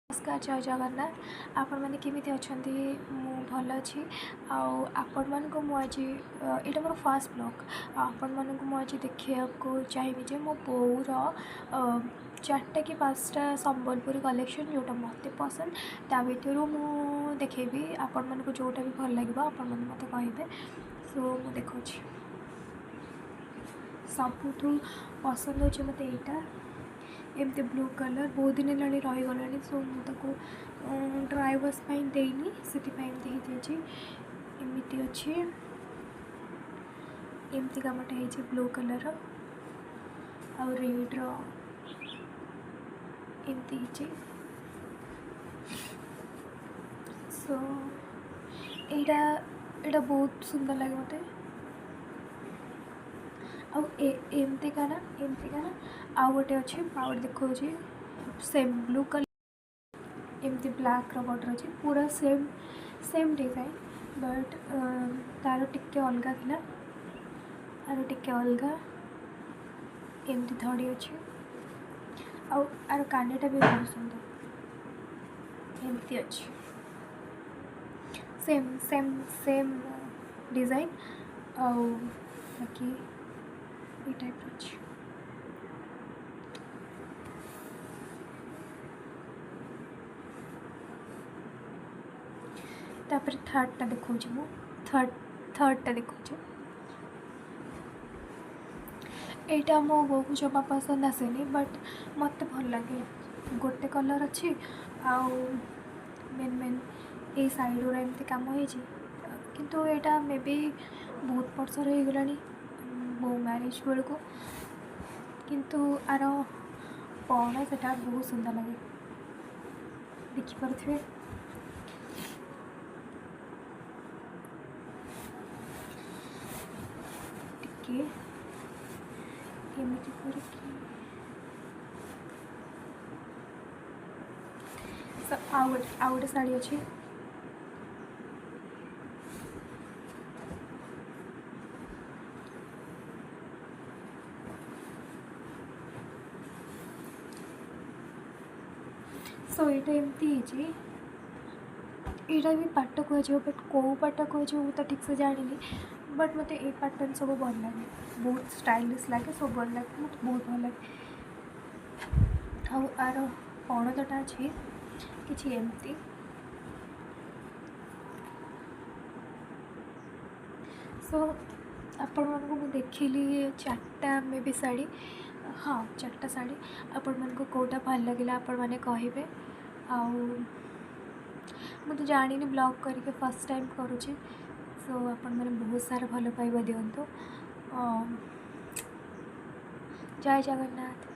नमस्कार जय जगन्नाथ आपण मैंने केमी अच्छा मु भल अच्छी आपण मान को मुझे यहाँ मोर फास्ट ब्लॉग आपण मान को मुझे देखा चाहिए जे मो बोर 4टा कि 5टा संबलपुरी कलेक्शन जोटा मत पसंद ता भर मु देखेबी आपण मान को जोटा भी भल लगे आपण मैंने मत कहे। सो मु देखा सबुठ पसंद हो मत यहाँ एमती ब्लू कलर बहुत दिन है रहीगला। सो मुझे ड्राई वाश देनी से एमती अच्छी एमती कामटा है ब्लू कलर आउ रेड एमती। सो यहाँ बहुत सुंदर लगे मत एमती का ना आउ गोटे अच्छे आउ देखो सेम ब्लू कलर एमती ब्लैक बॉर्डर अच्छे पूरा सेम सेम डिजाइन बट तार टिके अलग थिला आर टिके अलग एमती धड़ी अच्छे आर कानीटा भी बहुत सुंदर एमती अच्छे सेम सेम सेम डिजाइन आउ बाकी ये टाइप अच्छे। तापर थर्डटा देखो मु थर्डटा देखो यहाँ मो बो को जमा पसंद आसेनी बट मत भल लगे गोटे कलर अच्छी आउ मेन मेन ये साइड गुरा एमती कम हो किंतु यहाँ मे बी बहुत वर्ष रहीगला बो मैरिज बेल को किंतु आर पौड़ा से बहुत सुंदर लगे देखिपे टिके एमती आउ गोटे शाड़ी अच्छी सो यहाँ एमती यहाँ भी पाट कह बट कौ पाट कह तो ठीक से जानी बट मत ये पैटर्न सब भल लगे बहुत स्टाइलिश लगे सब भल लगे मत बहुत भल लगे आर पणदटा अच्छी कि एमती सो आपण मानक मु देखिली 4टा मे भी शाड़ी हाँ 4टा शाड़ी आपण मानक कोटा भल लगे आपण मैंने कहे मुझे जानी ब्लॉग करके फर्स्ट टाइम करुँचे। सो आपण मैंने बहुत सारा भल पाइबा दिंतु। जय जगन्नाथ।